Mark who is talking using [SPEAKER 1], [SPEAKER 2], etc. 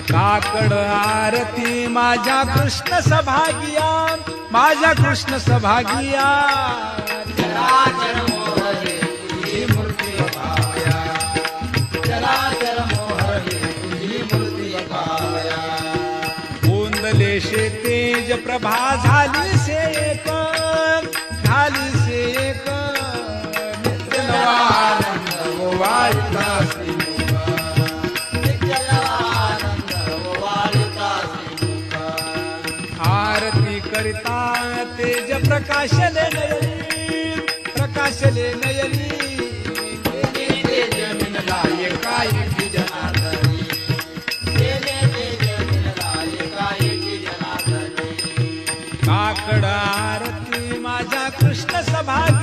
[SPEAKER 1] काकड आरती माझ्या कृष्ण सभागिया, माझ्या कृष्ण सभागिया.
[SPEAKER 2] चराचर मोहरे तुझी मूर्ती बघावया, चराचर मोहरे तुझी मूर्ती बघावया.
[SPEAKER 1] गोंदले शे तेज प्रभा झाली से एक, झाली से एक. नित्य नवा आनंद ओवाळता श्रीमुख,
[SPEAKER 2] नित्य आनंद ओवाळता श्रीमुख.
[SPEAKER 1] आरती करिता तेज प्रकाशले नयनी, प्रकाशले नयनी.
[SPEAKER 2] तेने तेज मिनला एकाएकी जनार्दनी, तेने तेज मिनला एकाएकी जनार्दनी.
[SPEAKER 1] काकड आरती माझ्या कृष्ण सभागिया,